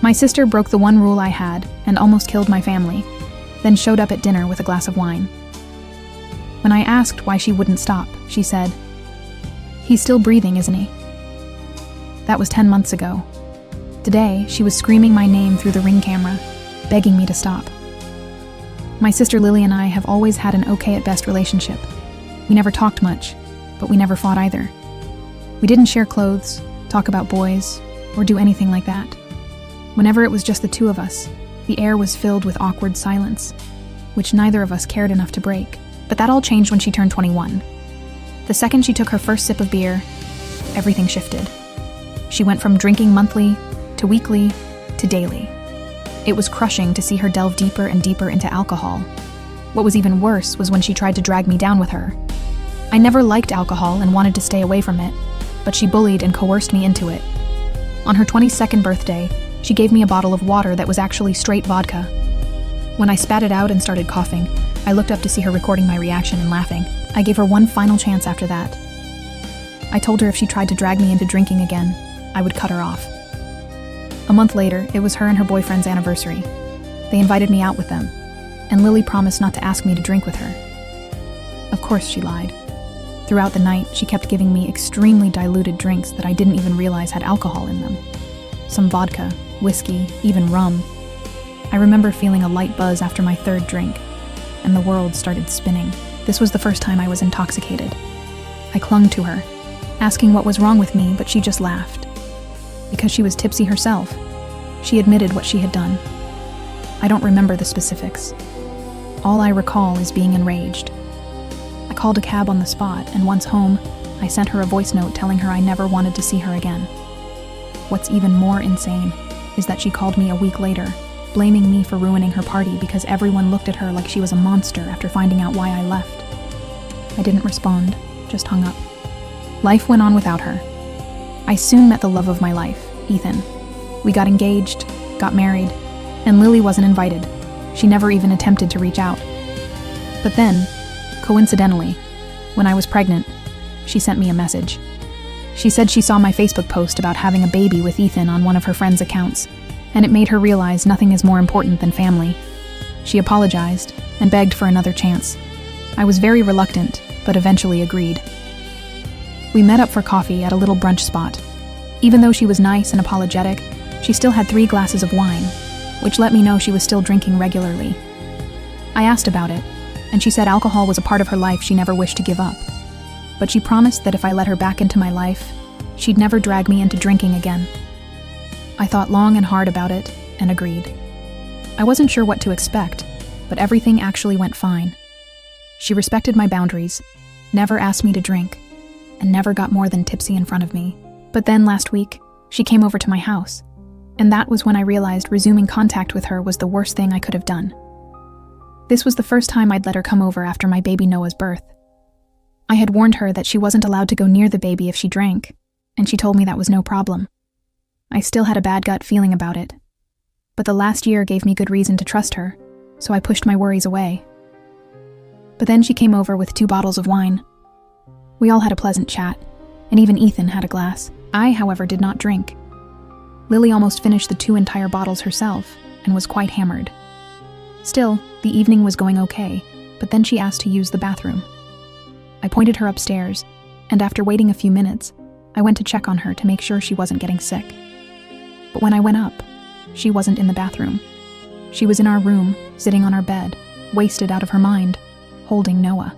My sister broke the one rule I had and almost killed my family, then showed up at dinner with a glass of wine. When I asked why she wouldn't stop, she said, "He's still breathing, isn't he?" That was 10 months ago. Today, she was screaming my name through the Ring camera, begging me to stop. My sister Lily and I have always had an okay at best relationship. We never talked much, but we never fought either. We didn't share clothes, talk about boys, or do anything like that. Whenever it was just the two of us, the air was filled with awkward silence, which neither of us cared enough to break. But that all changed when she turned 21. The second she took her first sip of beer, everything shifted. She went from drinking monthly, to weekly, to daily. It was crushing to see her delve deeper and deeper into alcohol. What was even worse was when she tried to drag me down with her. I never liked alcohol and wanted to stay away from it, but she bullied and coerced me into it. On her 22nd birthday, she gave me a bottle of water that was actually straight vodka. When I spat it out and started coughing, I looked up to see her recording my reaction and laughing. I gave her one final chance after that. I told her if she tried to drag me into drinking again, I would cut her off. A month later, it was her and her boyfriend's anniversary. They invited me out with them, and Lily promised not to ask me to drink with her. Of course, she lied. Throughout the night, she kept giving me extremely diluted drinks that I didn't even realize had alcohol in them. Some vodka, whiskey, even rum. I remember feeling a light buzz after my third drink, and the world started spinning. This was the first time I was intoxicated. I clung to her, asking what was wrong with me, but she just laughed. Because she was tipsy herself, she admitted what she had done. I don't remember the specifics. All I recall is being enraged. I called a cab on the spot, and once home, I sent her a voice note telling her I never wanted to see her again. What's even more insane is that she called me a week later, blaming me for ruining her party because everyone looked at her like she was a monster after finding out why I left. I didn't respond, just hung up. Life went on without her. I soon met the love of my life, Ethan. We got engaged, got married, and Lily wasn't invited. She never even attempted to reach out. But then, coincidentally, when I was pregnant, she sent me a message. She said she saw my Facebook post about having a baby with Ethan on one of her friends' accounts, and it made her realize nothing is more important than family. She apologized and begged for another chance. I was very reluctant, but eventually agreed. We met up for coffee at a little brunch spot. Even though she was nice and apologetic, she still had 3 glasses of wine, which let me know she was still drinking regularly. I asked about it, and she said alcohol was a part of her life she never wished to give up. But she promised that if I let her back into my life, she'd never drag me into drinking again. I thought long and hard about it, and agreed. I wasn't sure what to expect, but everything actually went fine. She respected my boundaries, never asked me to drink, and never got more than tipsy in front of me. But then last week, she came over to my house, and that was when I realized resuming contact with her was the worst thing I could have done. This was the first time I'd let her come over after my baby Noah's birth. I had warned her that she wasn't allowed to go near the baby if she drank, and she told me that was no problem. I still had a bad gut feeling about it, but the last year gave me good reason to trust her, so I pushed my worries away. But then she came over with 2 bottles of wine. We all had a pleasant chat, and even Ethan had a glass. I, however, did not drink. Lily almost finished the 2 entire bottles herself, and was quite hammered. Still, the evening was going okay, but then she asked to use the bathroom. I pointed her upstairs, and after waiting a few minutes, I went to check on her to make sure she wasn't getting sick. But when I went up, she wasn't in the bathroom. She was in our room, sitting on our bed, wasted out of her mind, holding Noah.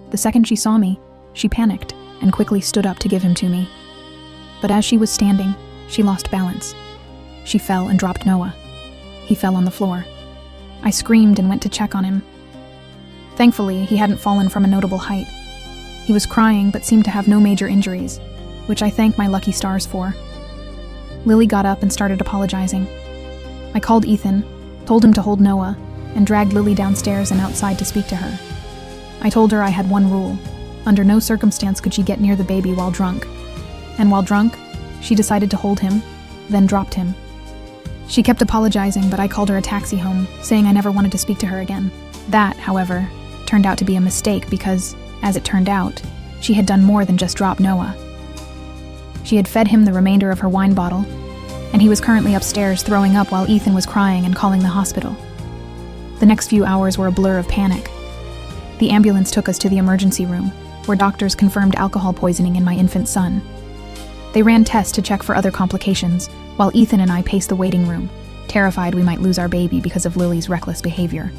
The second she saw me, she panicked and quickly stood up to give him to me. But as she was standing, she lost balance. She fell and dropped Noah. He fell on the floor. I screamed and went to check on him. Thankfully, he hadn't fallen from a notable height. He was crying but seemed to have no major injuries, which I thank my lucky stars for. Lily got up and started apologizing. I called Ethan, told him to hold Noah, and dragged Lily downstairs and outside to speak to her. I told her I had one rule. Under no circumstance could she get near the baby while drunk. And while drunk, she decided to hold him, then dropped him. She kept apologizing, but I called her a taxi home, saying I never wanted to speak to her again. That, however, turned out to be a mistake because, as it turned out, she had done more than just drop Noah. She had fed him the remainder of her wine bottle, and he was currently upstairs throwing up while Ethan was crying and calling the hospital. The next few hours were a blur of panic. The ambulance took us to the emergency room, where doctors confirmed alcohol poisoning in my infant son. They ran tests to check for other complications, while Ethan and I paced the waiting room, terrified we might lose our baby because of Lily's reckless behavior.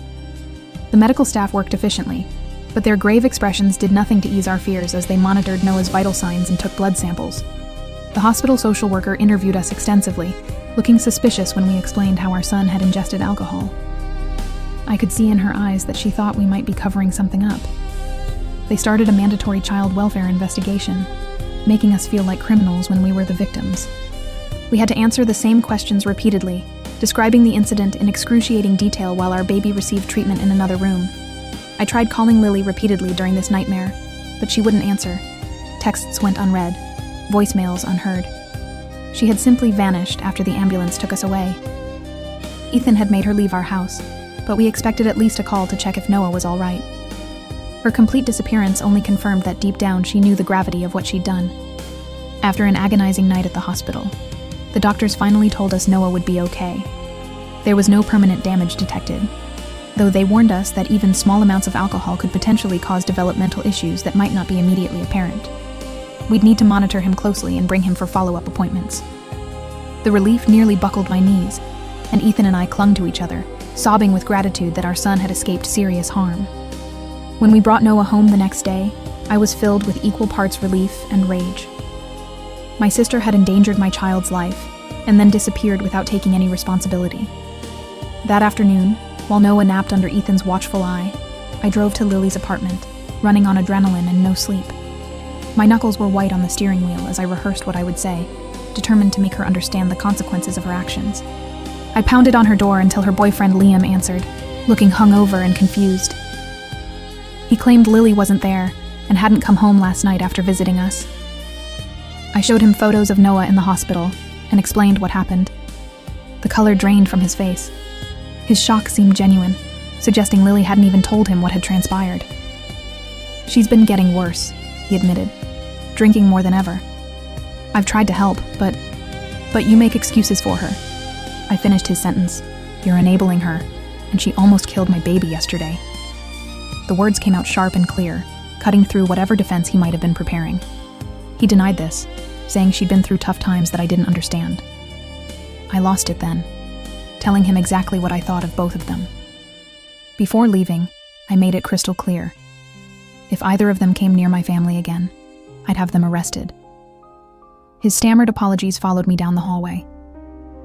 The medical staff worked efficiently, but their grave expressions did nothing to ease our fears as they monitored Noah's vital signs and took blood samples. The hospital social worker interviewed us extensively, looking suspicious when we explained how our son had ingested alcohol. I could see in her eyes that she thought we might be covering something up. They started a mandatory child welfare investigation, making us feel like criminals when we were the victims. We had to answer the same questions repeatedly, describing the incident in excruciating detail while our baby received treatment in another room. I tried calling Lily repeatedly during this nightmare, but she wouldn't answer. Texts went unread, voicemails unheard. She had simply vanished after the ambulance took us away. Ethan had made her leave our house, but we expected at least a call to check if Noah was all right. Her complete disappearance only confirmed that deep down she knew the gravity of what she'd done. After an agonizing night at the hospital, the doctors finally told us Noah would be okay. There was no permanent damage detected, though they warned us that even small amounts of alcohol could potentially cause developmental issues that might not be immediately apparent. We'd need to monitor him closely and bring him for follow-up appointments. The relief nearly buckled my knees, and Ethan and I clung to each other, sobbing with gratitude that our son had escaped serious harm. When we brought Noah home the next day, I was filled with equal parts relief and rage. My sister had endangered my child's life, and then disappeared without taking any responsibility. That afternoon, while Noah napped under Ethan's watchful eye, I drove to Lily's apartment, running on adrenaline and no sleep. My knuckles were white on the steering wheel as I rehearsed what I would say, determined to make her understand the consequences of her actions. I pounded on her door until her boyfriend Liam answered, looking hungover and confused. He claimed Lily wasn't there and hadn't come home last night after visiting us. I showed him photos of Noah in the hospital and explained what happened. The color drained from his face. His shock seemed genuine, suggesting Lily hadn't even told him what had transpired. "She's been getting worse," he admitted, "drinking more than ever. I've tried to help, but you make excuses for her." I finished his sentence. "You're enabling her, and she almost killed my baby yesterday." The words came out sharp and clear, cutting through whatever defense he might have been preparing. He denied this, saying she'd been through tough times that I didn't understand. I lost it then, telling him exactly what I thought of both of them. Before leaving, I made it crystal clear. If either of them came near my family again, I'd have them arrested. His stammered apologies followed me down the hallway,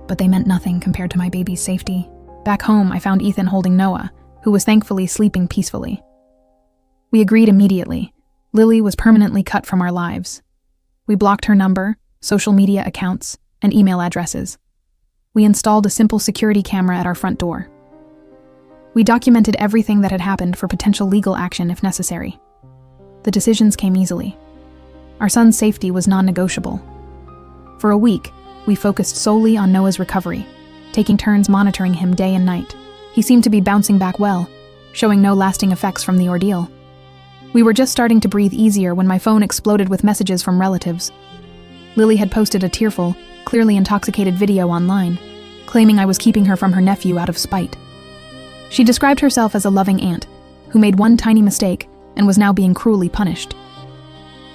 but they meant nothing compared to my baby's safety. Back home, I found Ethan holding Noah, who was thankfully sleeping peacefully. We agreed immediately. Lily was permanently cut from our lives. We blocked her number, social media accounts, and email addresses. We installed a simple security camera at our front door. We documented everything that had happened for potential legal action if necessary. The decisions came easily. Our son's safety was non-negotiable. For a week, we focused solely on Noah's recovery, taking turns monitoring him day and night. He seemed to be bouncing back well, showing no lasting effects from the ordeal. We were just starting to breathe easier when my phone exploded with messages from relatives. Lily had posted a tearful, clearly intoxicated video online, claiming I was keeping her from her nephew out of spite. She described herself as a loving aunt, who made one tiny mistake and was now being cruelly punished.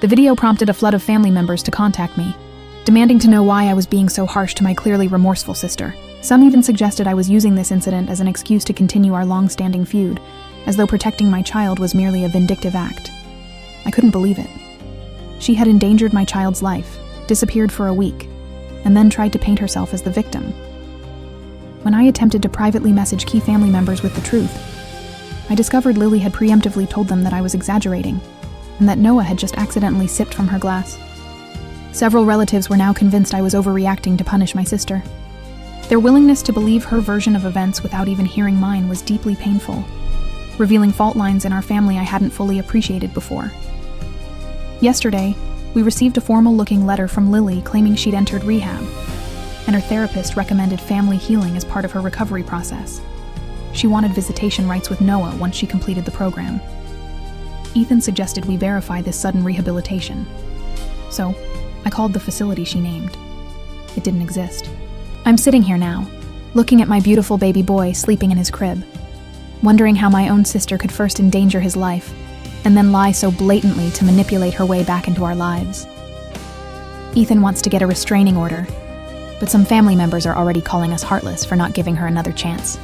The video prompted a flood of family members to contact me, demanding to know why I was being so harsh to my clearly remorseful sister. Some even suggested I was using this incident as an excuse to continue our long-standing feud, as though protecting my child was merely a vindictive act. I couldn't believe it. She had endangered my child's life, disappeared for a week, and then tried to paint herself as the victim. When I attempted to privately message key family members with the truth, I discovered Lily had preemptively told them that I was exaggerating, and that Noah had just accidentally sipped from her glass. Several relatives were now convinced I was overreacting to punish my sister. Their willingness to believe her version of events without even hearing mine was deeply painful, revealing fault lines in our family I hadn't fully appreciated before. Yesterday, we received a formal-looking letter from Lily claiming she'd entered rehab, and her therapist recommended family healing as part of her recovery process. She wanted visitation rights with Noah once she completed the program. Ethan suggested we verify this sudden rehabilitation. So, I called the facility she named. It didn't exist. I'm sitting here now, looking at my beautiful baby boy sleeping in his crib, wondering how my own sister could first endanger his life, and then lie so blatantly to manipulate her way back into our lives. Ethan wants to get a restraining order, but some family members are already calling us heartless for not giving her another chance.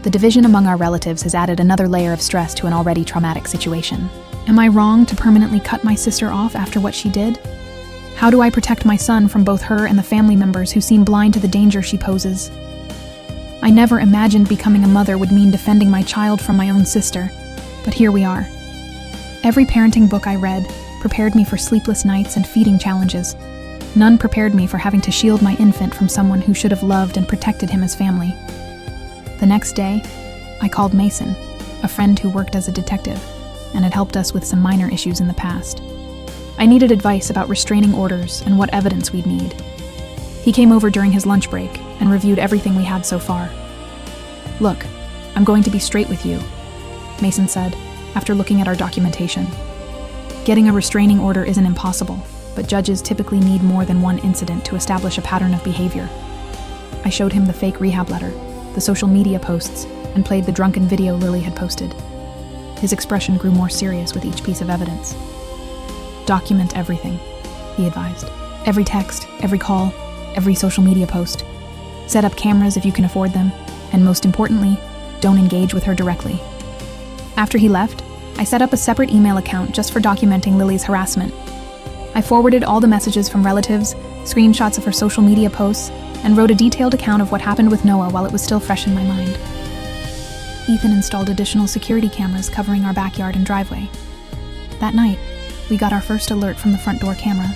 The division among our relatives has added another layer of stress to an already traumatic situation. Am I wrong to permanently cut my sister off after what she did? How do I protect my son from both her and the family members who seem blind to the danger she poses? I never imagined becoming a mother would mean defending my child from my own sister, but here we are. Every parenting book I read prepared me for sleepless nights and feeding challenges. None prepared me for having to shield my infant from someone who should have loved and protected him as family. The next day, I called Mason, a friend who worked as a detective and had helped us with some minor issues in the past. I needed advice about restraining orders and what evidence we'd need. He came over during his lunch break and reviewed everything we had so far. "Look, I'm going to be straight with you," Mason said, after looking at our documentation. "Getting a restraining order isn't impossible, but judges typically need more than one incident to establish a pattern of behavior." I showed him the fake rehab letter, the social media posts, and played the drunken video Lily had posted. His expression grew more serious with each piece of evidence. "Document everything," he advised. "Every text, every call, every social media post. Set up cameras if you can afford them, and most importantly, don't engage with her directly." After he left, I set up a separate email account just for documenting Lily's harassment. I forwarded all the messages from relatives, screenshots of her social media posts, and wrote a detailed account of what happened with Noah while it was still fresh in my mind. Ethan installed additional security cameras covering our backyard and driveway. That night, we got our first alert from the front door camera.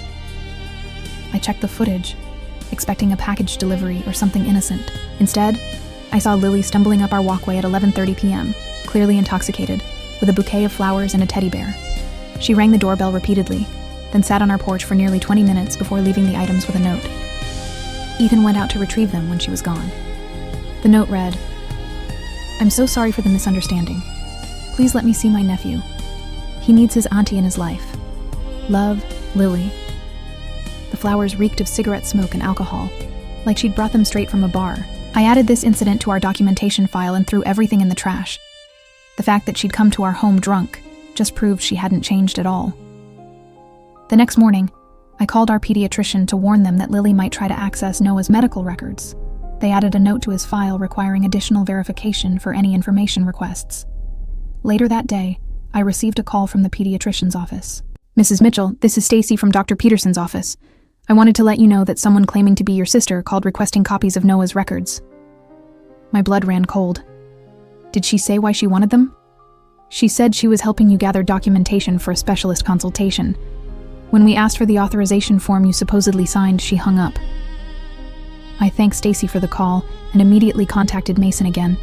I checked the footage, expecting a package delivery or something innocent. Instead, I saw Lily stumbling up our walkway at 11:30 p.m., clearly intoxicated, with a bouquet of flowers and a teddy bear. She rang the doorbell repeatedly, then sat on our porch for nearly 20 minutes before leaving the items with a note. Ethan went out to retrieve them when she was gone. The note read, "I'm so sorry for the misunderstanding. Please let me see my nephew. He needs his auntie in his life. Love, Lily." The flowers reeked of cigarette smoke and alcohol, like she'd brought them straight from a bar. I added this incident to our documentation file and threw everything in the trash. The fact that she'd come to our home drunk just proved she hadn't changed at all. The next morning, I called our pediatrician to warn them that Lily might try to access Noah's medical records. They added a note to his file requiring additional verification for any information requests. Later that day, I received a call from the pediatrician's office. "Mrs. Mitchell, this is Stacy from Dr. Peterson's office. I wanted to let you know that someone claiming to be your sister called requesting copies of Noah's records." My blood ran cold. Did she say why she wanted them? She said she was helping you gather documentation for a specialist consultation. When we asked for the authorization form you supposedly signed, she hung up. I thanked Stacy for the call and immediately contacted Mason again.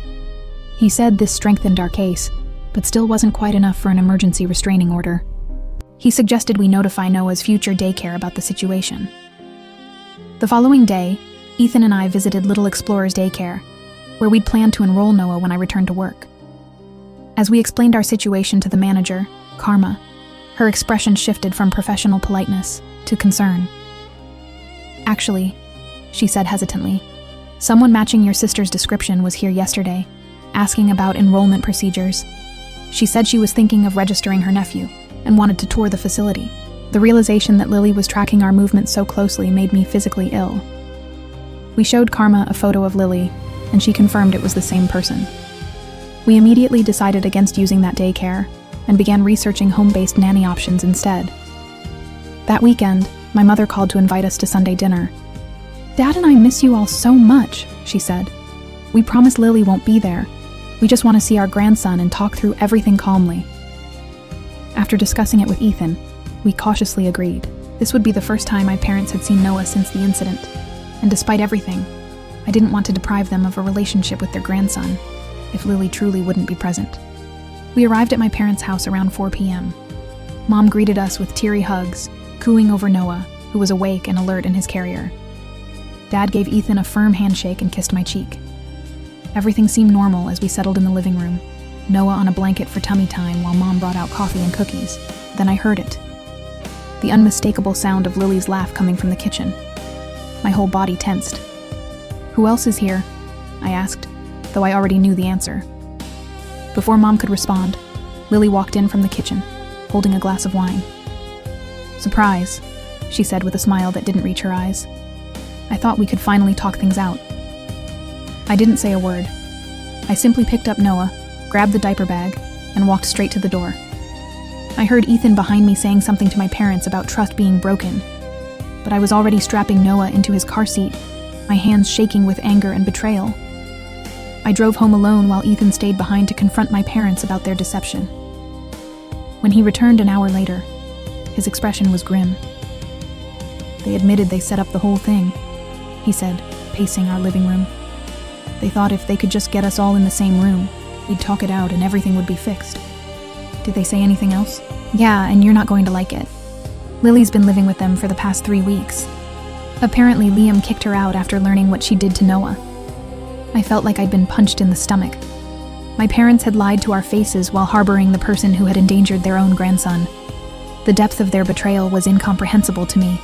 He said this strengthened our case, but still wasn't quite enough for an emergency restraining order. He suggested we notify Noah's future daycare about the situation. The following day, Ethan and I visited Little Explorers Daycare, where we'd planned to enroll Noah when I returned to work. As we explained our situation to the manager, Karma, her expression shifted from professional politeness to concern. "Actually," she said hesitantly, "someone matching your sister's description was here yesterday, asking about enrollment procedures. She said she was thinking of registering her nephew and wanted to tour the facility. The realization that Lily was tracking our movements so closely made me physically ill." We showed Karma a photo of Lily, and she confirmed it was the same person. We immediately decided against using that daycare and began researching home-based nanny options instead. That weekend, my mother called to invite us to Sunday dinner. "Dad and I miss you all so much," she said. "We promise Lily won't be there. We just want to see our grandson and talk through everything calmly." After discussing it with Ethan, we cautiously agreed. This would be the first time my parents had seen Noah since the incident, and despite everything, I didn't want to deprive them of a relationship with their grandson if Lily truly wouldn't be present. We arrived at my parents' house around 4 p.m. Mom greeted us with teary hugs, cooing over Noah, who was awake and alert in his carrier. Dad gave Ethan a firm handshake and kissed my cheek. Everything seemed normal as we settled in the living room, Noah on a blanket for tummy time while Mom brought out coffee and cookies. Then I heard it. The unmistakable sound of Lily's laugh coming from the kitchen. My whole body tensed. "Who else is here?" I asked, though I already knew the answer. Before Mom could respond, Lily walked in from the kitchen, holding a glass of wine. "Surprise," she said with a smile that didn't reach her eyes. "I thought we could finally talk things out." I didn't say a word. I simply picked up Noah, grabbed the diaper bag, and walked straight to the door. I heard Ethan behind me saying something to my parents about trust being broken, but I was already strapping Noah into his car seat, my hands shaking with anger and betrayal. I drove home alone while Ethan stayed behind to confront my parents about their deception. When he returned an hour later, his expression was grim. "They admitted they set up the whole thing," he said, pacing our living room. "They thought if they could just get us all in the same room, we'd talk it out and everything would be fixed." "Did they say anything else?" "Yeah, and you're not going to like it. Lily's been living with them for the past 3 weeks. Apparently Liam kicked her out after learning what she did to Noah. I felt like I'd been punched in the stomach. My parents had lied to our faces while harboring the person who had endangered their own grandson. The depth of their betrayal was incomprehensible to me.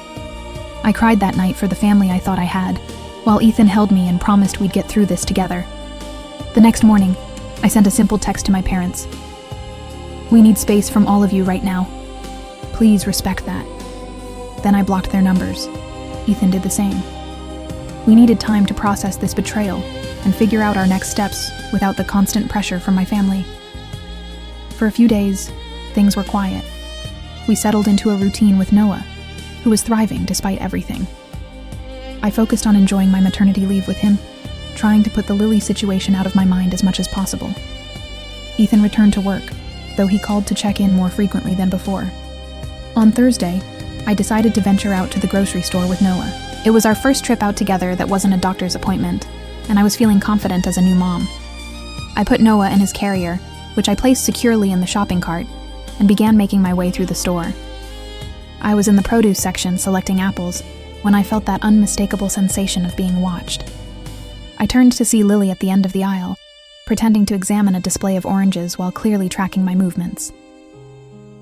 I cried that night for the family I thought I had, while Ethan held me and promised we'd get through this together. The next morning, I sent a simple text to my parents. "We need space from all of you right now. Please respect that." Then I blocked their numbers. Ethan did the same. We needed time to process this betrayal and figure out our next steps without the constant pressure from my family. For a few days, things were quiet. We settled into a routine with Noah, who was thriving despite everything. I focused on enjoying my maternity leave with him, trying to put the Lily situation out of my mind as much as possible. Ethan returned to work, though he called to check in more frequently than before. On Thursday, I decided to venture out to the grocery store with Noah. It was our first trip out together that wasn't a doctor's appointment, and I was feeling confident as a new mom. I put Noah in his carrier, which I placed securely in the shopping cart, and began making my way through the store. I was in the produce section selecting apples when I felt that unmistakable sensation of being watched. I turned to see Lily at the end of the aisle, pretending to examine a display of oranges while clearly tracking my movements.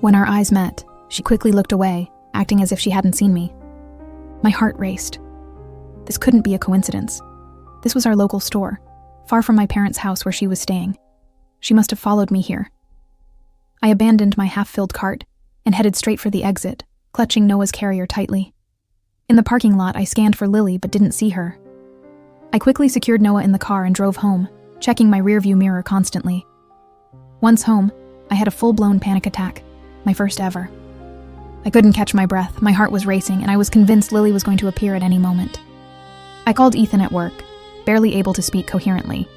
When our eyes met, she quickly looked away, acting as if she hadn't seen me. My heart raced. This couldn't be a coincidence. This was our local store, far from my parents' house where she was staying. She must have followed me here. I abandoned my half-filled cart and headed straight for the exit, clutching Noah's carrier tightly. In the parking lot, I scanned for Lily but didn't see her. I quickly secured Noah in the car and drove home, checking my rearview mirror constantly. Once home, I had a full-blown panic attack, my first ever. I couldn't catch my breath, my heart was racing, and I was convinced Lily was going to appear at any moment. I called Ethan at work, barely able to speak coherently.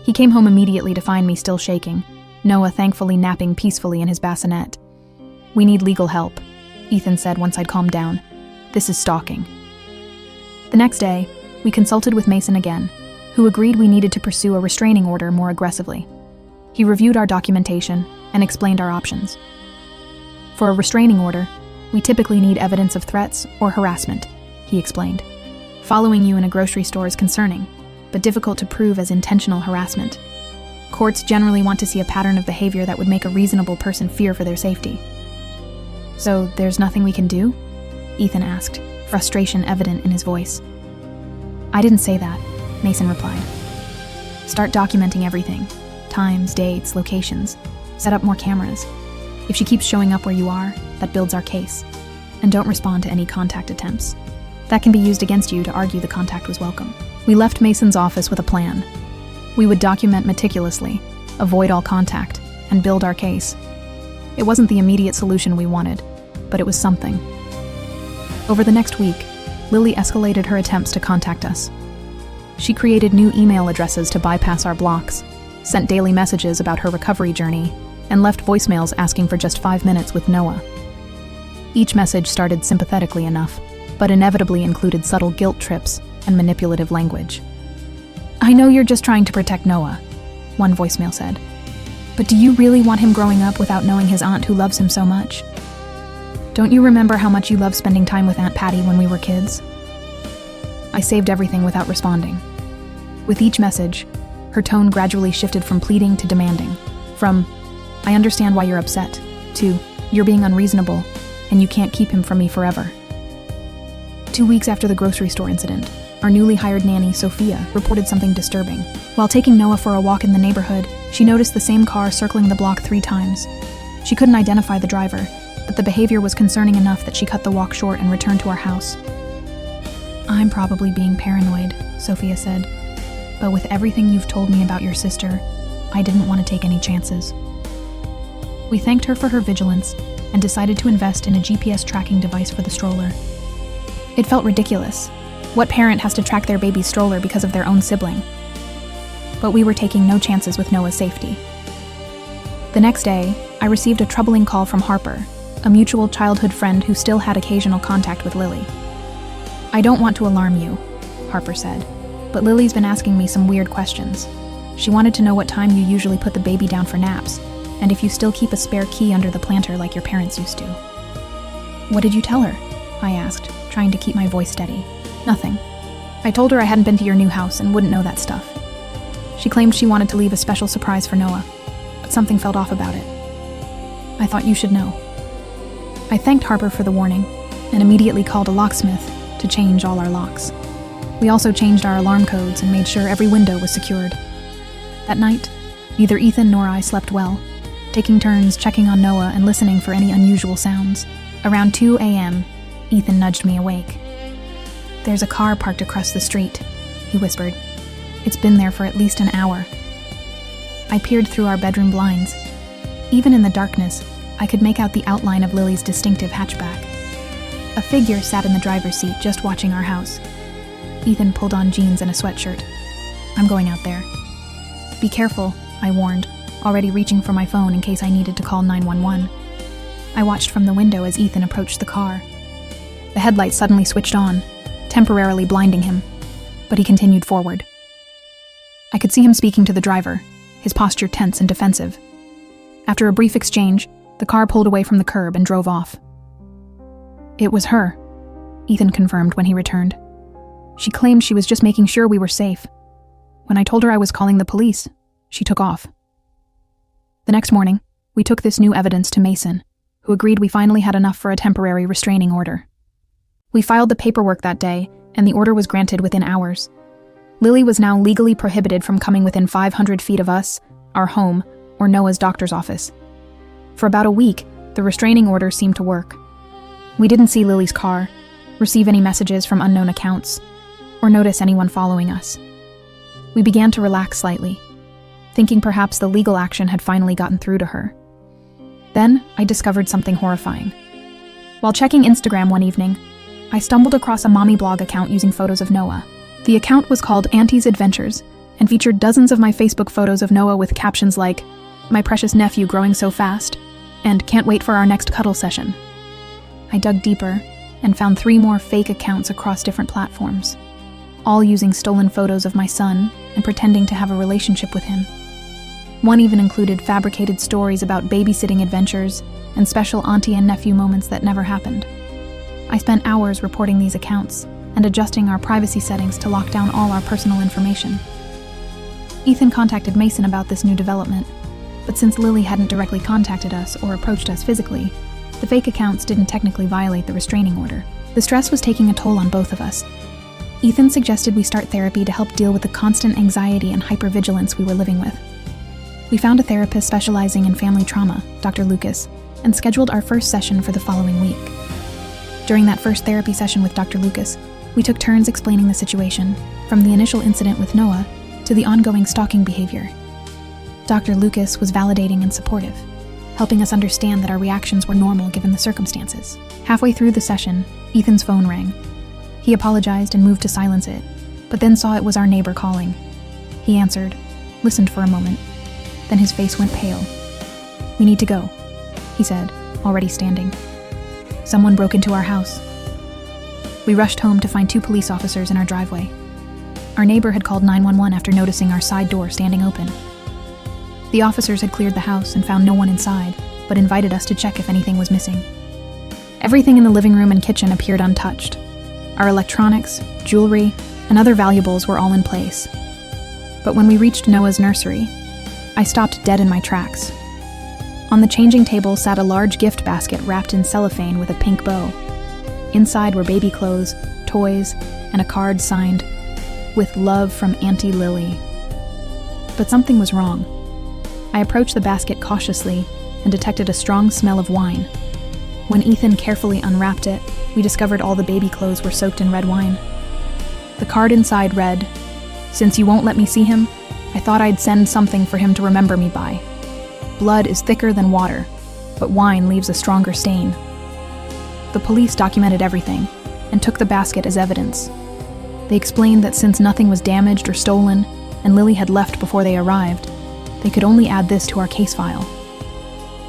He came home immediately to find me still shaking, Noah thankfully napping peacefully in his bassinet. "We need legal help," Ethan said once I'd calmed down. "This is stalking." The next day, we consulted with Mason again, who agreed we needed to pursue a restraining order more aggressively. He reviewed our documentation and explained our options. For a restraining order, we typically need evidence of threats or harassment, he explained. Following you in a grocery store is concerning, but difficult to prove as intentional harassment. Courts generally want to see a pattern of behavior that would make a reasonable person fear for their safety. "So there's nothing we can do?" Ethan asked, frustration evident in his voice. "I didn't say that," Mason replied. "Start documenting everything. Times, dates, locations. Set up more cameras. If she keeps showing up where you are, that builds our case. And don't respond to any contact attempts. That can be used against you to argue the contact was welcome." We left Mason's office with a plan. We would document meticulously, avoid all contact, and build our case. It wasn't the immediate solution we wanted, but it was something. Over the next week, Lily escalated her attempts to contact us. She created new email addresses to bypass our blocks, sent daily messages about her recovery journey, and left voicemails asking for just 5 minutes with Noah. Each message started sympathetically enough, but inevitably included subtle guilt trips and manipulative language. "I know you're just trying to protect Noah," one voicemail said. "But do you really want him growing up without knowing his aunt who loves him so much? Don't you remember how much you loved spending time with Aunt Patty when we were kids?" I saved everything without responding. With each message, her tone gradually shifted from pleading to demanding, from "I understand why you're upset," to "You're being unreasonable, and you can't keep him from me forever." 2 weeks after the grocery store incident, our newly hired nanny, Sophia, reported something disturbing. While taking Noah for a walk in the neighborhood, she noticed the same car circling the block 3 times. She couldn't identify the driver, but the behavior was concerning enough that she cut the walk short and returned to our house. "I'm probably being paranoid," Sophia said, "but with everything you've told me about your sister, I didn't want to take any chances." We thanked her for her vigilance and decided to invest in a GPS tracking device for the stroller. It felt ridiculous. What parent has to track their baby's stroller because of their own sibling? But we were taking no chances with Noah's safety. The next day, I received a troubling call from Harper, a mutual childhood friend who still had occasional contact with Lily. "I don't want to alarm you," Harper said, "but Lily's been asking me some weird questions. She wanted to know what time you usually put the baby down for naps, and if you still keep a spare key under the planter like your parents used to." "What did you tell her?" I asked, trying to keep my voice steady. "Nothing. I told her I hadn't been to your new house and wouldn't know that stuff. She claimed she wanted to leave a special surprise for Noah, but something felt off about it. I thought you should know." I thanked Harper for the warning and immediately called a locksmith to change all our locks. We also changed our alarm codes and made sure every window was secured. That night, neither Ethan nor I slept well, taking turns checking on Noah and listening for any unusual sounds. Around 2 a.m., Ethan nudged me awake. "There's a car parked across the street," he whispered. "It's been there for at least an hour." I peered through our bedroom blinds. Even in the darkness, I could make out the outline of Lily's distinctive hatchback. A figure sat in the driver's seat just watching our house. Ethan pulled on jeans and a sweatshirt. "I'm going out there." "Be careful," I warned, already reaching for my phone in case I needed to call 911. I watched from the window as Ethan approached the car. The headlights suddenly switched on, temporarily blinding him, but he continued forward. I could see him speaking to the driver, his posture tense and defensive. After a brief exchange, the car pulled away from the curb and drove off. "It was her," Ethan confirmed when he returned. "She claimed she was just making sure we were safe. When I told her I was calling the police, she took off." The next morning, we took this new evidence to Mason, who agreed we finally had enough for a temporary restraining order. We filed the paperwork that day, and the order was granted within hours. Lily was now legally prohibited from coming within 500 feet of us, our home, or Noah's doctor's office. For about a week, the restraining order seemed to work. We didn't see Lily's car, receive any messages from unknown accounts, or notice anyone following us. We began to relax slightly, thinking perhaps the legal action had finally gotten through to her. Then, I discovered something horrifying. While checking Instagram one evening, I stumbled across a mommy blog account using photos of Noah. The account was called Auntie's Adventures and featured dozens of my Facebook photos of Noah with captions like, "My precious nephew growing so fast," and "Can't wait for our next cuddle session." I dug deeper and found 3 more fake accounts across different platforms, all using stolen photos of my son and pretending to have a relationship with him. One even included fabricated stories about babysitting adventures and special auntie and nephew moments that never happened. I spent hours reporting these accounts and adjusting our privacy settings to lock down all our personal information. Ethan contacted Mason about this new development, but since Lily hadn't directly contacted us or approached us physically, the fake accounts didn't technically violate the restraining order. The stress was taking a toll on both of us. Ethan suggested we start therapy to help deal with the constant anxiety and hypervigilance we were living with. We found a therapist specializing in family trauma, Dr. Lucas, and scheduled our first session for the following week. During that first therapy session with Dr. Lucas, we took turns explaining the situation, from the initial incident with Noah to the ongoing stalking behavior. Dr. Lucas was validating and supportive, helping us understand that our reactions were normal given the circumstances. Halfway through the session, Ethan's phone rang. He apologized and moved to silence it, but then saw it was our neighbor calling. He answered, listened for a moment, then his face went pale. "We need to go," he said, already standing. "Someone broke into our house." We rushed home to find 2 police officers in our driveway. Our neighbor had called 911 after noticing our side door standing open. The officers had cleared the house and found no one inside, but invited us to check if anything was missing. Everything in the living room and kitchen appeared untouched. Our electronics, jewelry, and other valuables were all in place. But when we reached Noah's nursery, I stopped dead in my tracks. On the changing table sat a large gift basket wrapped in cellophane with a pink bow. Inside were baby clothes, toys, and a card signed, "With love from Auntie Lily." But something was wrong. I approached the basket cautiously and detected a strong smell of wine. When Ethan carefully unwrapped it, we discovered all the baby clothes were soaked in red wine. The card inside read, "Since you won't let me see him, I thought I'd send something for him to remember me by. Blood is thicker than water, but wine leaves a stronger stain." The police documented everything and took the basket as evidence. They explained that since nothing was damaged or stolen, and Lily had left before they arrived, they could only add this to our case file.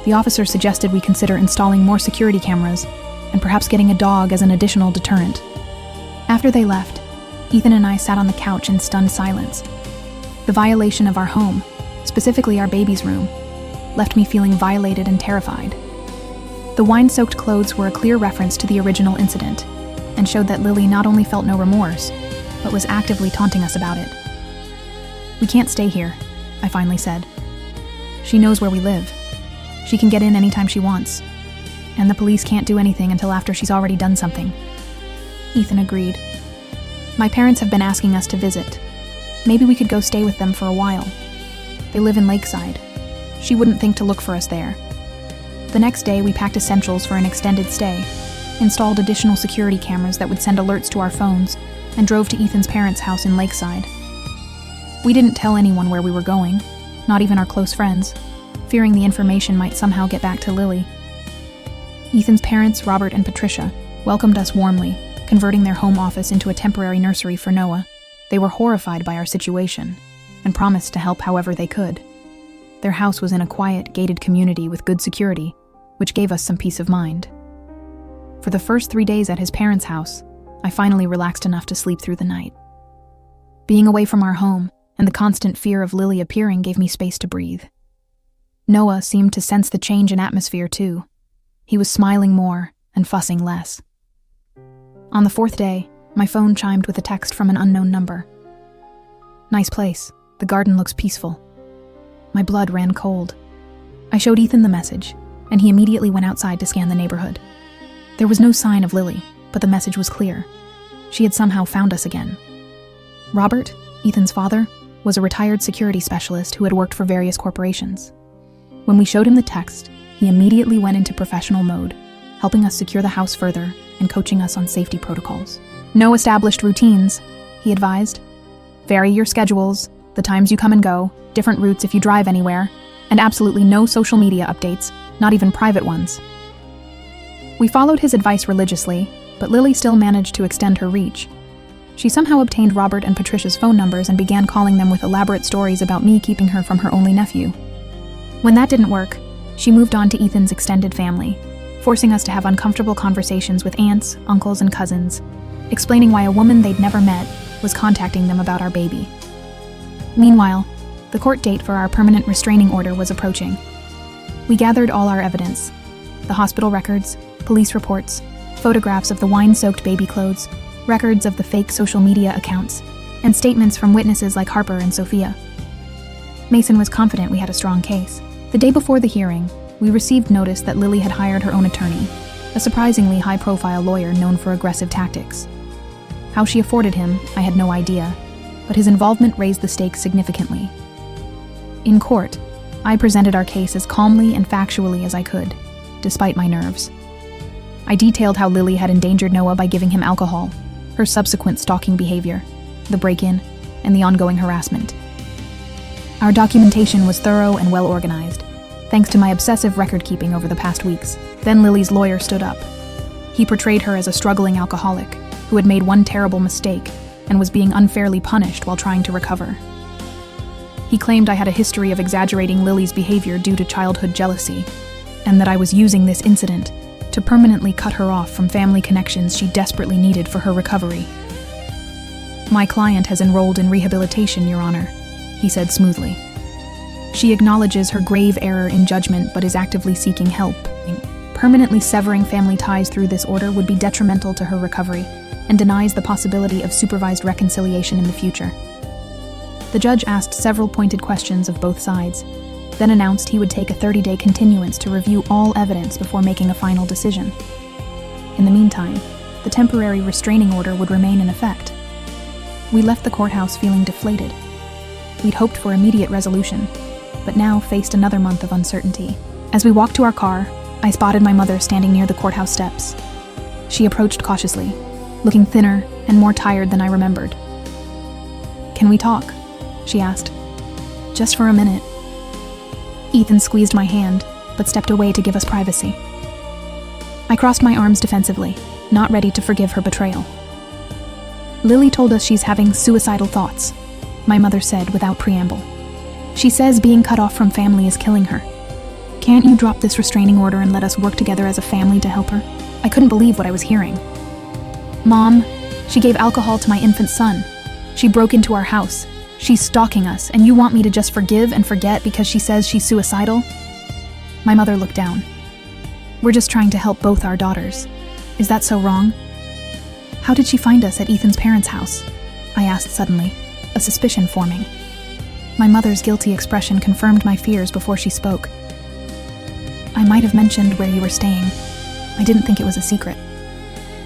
The officer suggested we consider installing more security cameras and perhaps getting a dog as an additional deterrent. After they left, Ethan and I sat on the couch in stunned silence. The violation of our home, specifically our baby's room, left me feeling violated and terrified. The wine-soaked clothes were a clear reference to the original incident and showed that Lily not only felt no remorse, but was actively taunting us about it. "We can't stay here," I finally said. "She knows where we live. She can get in anytime she wants. And the police can't do anything until after she's already done something." Ethan agreed. "My parents have been asking us to visit. Maybe we could go stay with them for a while. They live in Lakeside. She wouldn't think to look for us there." The next day, we packed essentials for an extended stay, installed additional security cameras that would send alerts to our phones, and drove to Ethan's parents' house in Lakeside. We didn't tell anyone where we were going, not even our close friends, fearing the information might somehow get back to Lily. Ethan's parents, Robert and Patricia, welcomed us warmly, converting their home office into a temporary nursery for Noah. They were horrified by our situation and promised to help however they could. Their house was in a quiet, gated community with good security, which gave us some peace of mind. For the first 3 days at his parents' house, I finally relaxed enough to sleep through the night. Being away from our home and the constant fear of Lily appearing gave me space to breathe. Noah seemed to sense the change in atmosphere too. He was smiling more and fussing less. On the 4th day, my phone chimed with a text from an unknown number. "Nice place. The garden looks peaceful." My blood ran cold. I showed Ethan the message, and he immediately went outside to scan the neighborhood. There was no sign of Lily, but the message was clear. She had somehow found us again. Robert, Ethan's father, was a retired security specialist who had worked for various corporations. When we showed him the text, he immediately went into professional mode, helping us secure the house further and coaching us on safety protocols. "No established routines," he advised. "Vary your schedules, the times you come and go, different routes if you drive anywhere, and absolutely no social media updates, not even private ones." We followed his advice religiously, but Lily still managed to extend her reach. She somehow obtained Robert and Patricia's phone numbers and began calling them with elaborate stories about me keeping her from her only nephew. When that didn't work, she moved on to Ethan's extended family, forcing us to have uncomfortable conversations with aunts, uncles, and cousins, explaining why a woman they'd never met was contacting them about our baby. Meanwhile, the court date for our permanent restraining order was approaching. We gathered all our evidence: the hospital records, police reports, photographs of the wine-soaked baby clothes, records of the fake social media accounts, and statements from witnesses like Harper and Sophia. Mason was confident we had a strong case. The day before the hearing, we received notice that Lily had hired her own attorney, a surprisingly high-profile lawyer known for aggressive tactics. How she afforded him, I had no idea, but his involvement raised the stakes significantly. In court, I presented our case as calmly and factually as I could, despite my nerves. I detailed how Lily had endangered Noah by giving him alcohol, her subsequent stalking behavior, the break-in, and the ongoing harassment. Our documentation was thorough and well-organized, thanks to my obsessive record-keeping over the past weeks. Then Lily's lawyer stood up. He portrayed her as a struggling alcoholic who had made one terrible mistake and was being unfairly punished while trying to recover. He claimed I had a history of exaggerating Lily's behavior due to childhood jealousy, and that I was using this incident to permanently cut her off from family connections she desperately needed for her recovery. "My client has enrolled in rehabilitation, Your Honor," he said smoothly. "She acknowledges her grave error in judgment but is actively seeking help. Permanently severing family ties through this order would be detrimental to her recovery and denies the possibility of supervised reconciliation in the future." The judge asked several pointed questions of both sides, then announced he would take a 30-day continuance to review all evidence before making a final decision. In the meantime, the temporary restraining order would remain in effect. We left the courthouse feeling deflated. We'd hoped for immediate resolution, but now faced another month of uncertainty. As we walked to our car, I spotted my mother standing near the courthouse steps. She approached cautiously, looking thinner and more tired than I remembered. "Can we talk?" she asked. "Just for a minute." Ethan squeezed my hand, but stepped away to give us privacy. I crossed my arms defensively, not ready to forgive her betrayal. "Lily told us she's having suicidal thoughts," my mother said without preamble. "She says being cut off from family is killing her. Can't you drop this restraining order and let us work together as a family to help her?" I couldn't believe what I was hearing. "Mom, she gave alcohol to my infant son. She broke into our house. She's stalking us, and you want me to just forgive and forget because she says she's suicidal?" My mother looked down. "We're just trying to help both our daughters. Is that so wrong?" "How did she find us at Ethan's parents' house?" I asked suddenly, a suspicion forming. My mother's guilty expression confirmed my fears before she spoke. "I might have mentioned where you were staying. I didn't think it was a secret."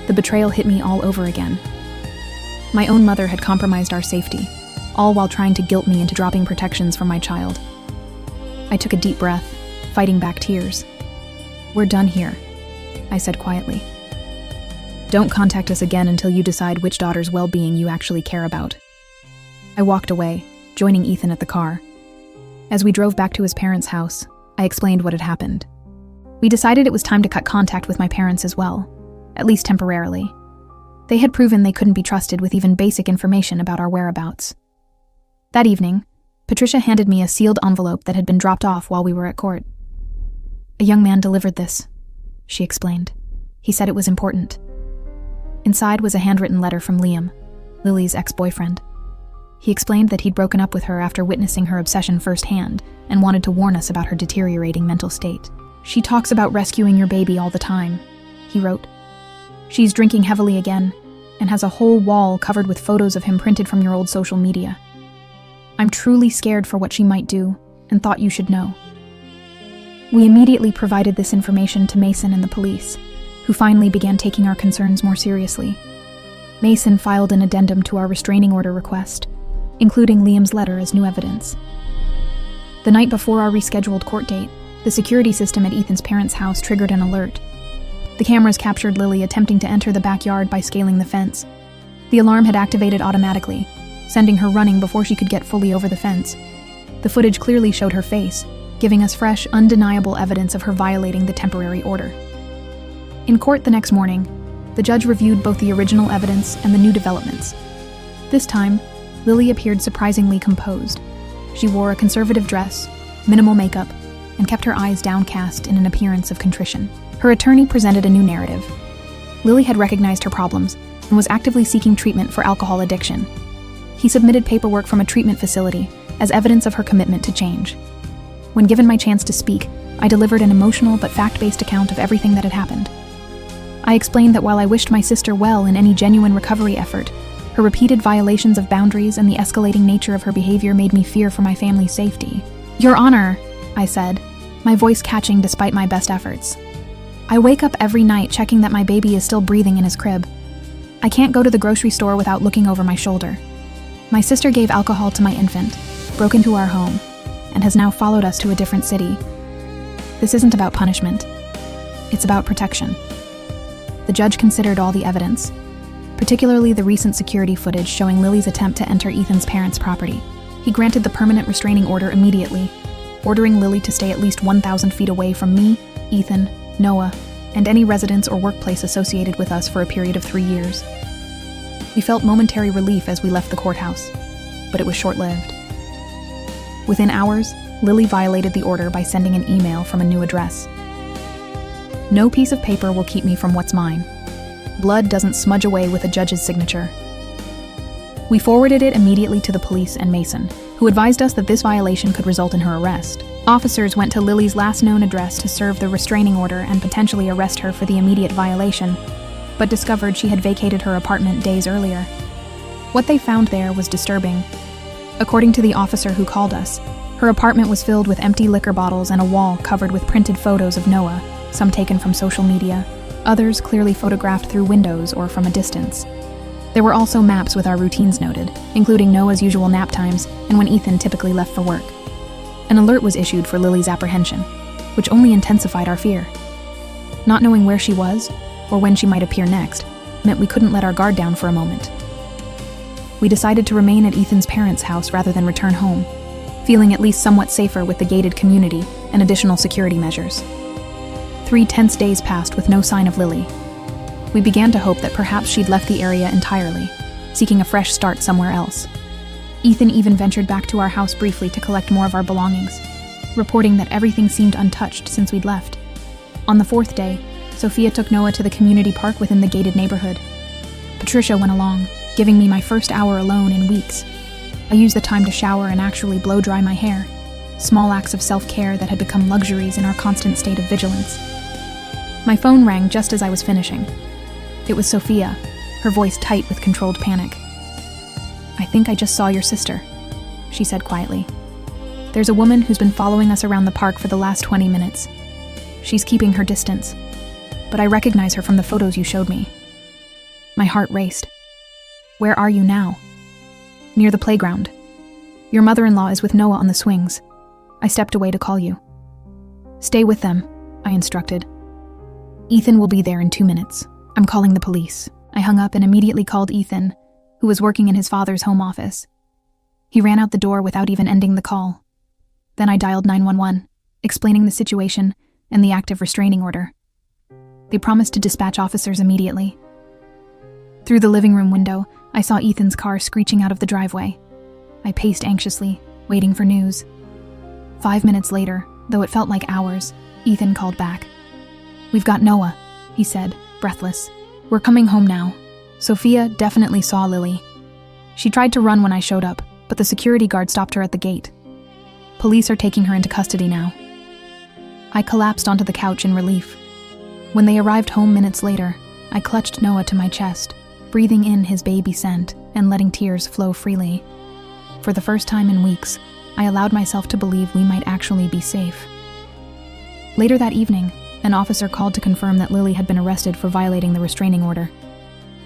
The betrayal hit me all over again. My own mother had compromised our safety, all while trying to guilt me into dropping protections for my child. I took a deep breath, fighting back tears. "We're done here," I said quietly. "Don't contact us again until you decide which daughter's well-being you actually care about." I walked away, joining Ethan at the car. As we drove back to his parents' house, I explained what had happened. We decided it was time to cut contact with my parents as well, at least temporarily. They had proven they couldn't be trusted with even basic information about our whereabouts. That evening, Patricia handed me a sealed envelope that had been dropped off while we were at court. "A young man delivered this," she explained. "He said it was important." Inside was a handwritten letter from Liam, Lily's ex-boyfriend. He explained that he'd broken up with her after witnessing her obsession firsthand and wanted to warn us about her deteriorating mental state. "She talks about rescuing your baby all the time," he wrote. "She's drinking heavily again and has a whole wall covered with photos of him printed from your old social media. I'm truly scared for what she might do and thought you should know." We immediately provided this information to Mason and the police, who finally began taking our concerns more seriously. Mason filed an addendum to our restraining order request, including Liam's letter as new evidence. The night before our rescheduled court date, the security system at Ethan's parents' house triggered an alert. The cameras captured Lily attempting to enter the backyard by scaling the fence. The alarm had activated automatically, sending her running before she could get fully over the fence. The footage clearly showed her face, giving us fresh, undeniable evidence of her violating the temporary order. In court the next morning, the judge reviewed both the original evidence and the new developments. This time, Lily appeared surprisingly composed. She wore a conservative dress, minimal makeup, and kept her eyes downcast in an appearance of contrition. Her attorney presented a new narrative. Lily had recognized her problems and was actively seeking treatment for alcohol addiction. He submitted paperwork from a treatment facility as evidence of her commitment to change. When given my chance to speak, I delivered an emotional but fact-based account of everything that had happened. I explained that while I wished my sister well in any genuine recovery effort, her repeated violations of boundaries and the escalating nature of her behavior made me fear for my family's safety. "Your Honor," I said, my voice catching despite my best efforts. "I wake up every night checking that my baby is still breathing in his crib. I can't go to the grocery store without looking over my shoulder. My sister gave alcohol to my infant, broke into our home, and has now followed us to a different city. This isn't about punishment. It's about protection." The judge considered all the evidence, particularly the recent security footage showing Lily's attempt to enter Ethan's parents' property. He granted the permanent restraining order immediately, ordering Lily to stay at least 1,000 feet away from me, Ethan, Noah, and any residence or workplace associated with us for a period of 3 years. We felt momentary relief as we left the courthouse, but it was short-lived. Within hours, Lily violated the order by sending an email from a new address. "No piece of paper will keep me from what's mine. Blood doesn't smudge away with a judge's signature." We forwarded it immediately to the police and Mason, who advised us that this violation could result in her arrest. Officers went to Lily's last known address to serve the restraining order and potentially arrest her for the immediate violation, but discovered she had vacated her apartment days earlier. What they found there was disturbing. According to the officer who called us, her apartment was filled with empty liquor bottles and a wall covered with printed photos of Noah, some taken from social media, others clearly photographed through windows or from a distance. There were also maps with our routines noted, including Noah's usual nap times and when Ethan typically left for work. An alert was issued for Lily's apprehension, which only intensified our fear. Not knowing where she was, or when she might appear next, meant we couldn't let our guard down for a moment. We decided to remain at Ethan's parents' house rather than return home, feeling at least somewhat safer with the gated community and additional security measures. 3 tense days passed with no sign of Lily. We began to hope that perhaps she'd left the area entirely, seeking a fresh start somewhere else. Ethan even ventured back to our house briefly to collect more of our belongings, reporting that everything seemed untouched since we'd left. On the 4th day, Sophia took Noah to the community park within the gated neighborhood. Patricia went along, giving me my first hour alone in weeks. I used the time to shower and actually blow dry my hair, small acts of self-care that had become luxuries in our constant state of vigilance. My phone rang just as I was finishing. It was Sophia, her voice tight with controlled panic. "I think I just saw your sister," she said quietly. "There's a woman who's been following us around the park for the last 20 minutes. She's keeping her distance, but I recognize her from the photos you showed me." My heart raced. "Where are you now?" "Near the playground. Your mother-in-law is with Noah on the swings. I stepped away to call you." "Stay with them," I instructed. "Ethan will be there in 2 minutes. I'm calling the police." I hung up and immediately called Ethan, who was working in his father's home office. He ran out the door without even ending the call. Then I dialed 911, explaining the situation and the active restraining order. They promised to dispatch officers immediately. Through the living room window, I saw Ethan's car screeching out of the driveway. I paced anxiously, waiting for news. 5 minutes later, though it felt like hours, Ethan called back. "We've got Noah," he said, breathless. "We're coming home now." Sophia definitely saw Lily. She tried to run when I showed up, but the security guard stopped her at the gate. "Police are taking her into custody now." I collapsed onto the couch in relief. When they arrived home minutes later, I clutched Noah to my chest, breathing in his baby scent and letting tears flow freely. For the first time in weeks, I allowed myself to believe we might actually be safe. Later that evening, an officer called to confirm that Lily had been arrested for violating the restraining order.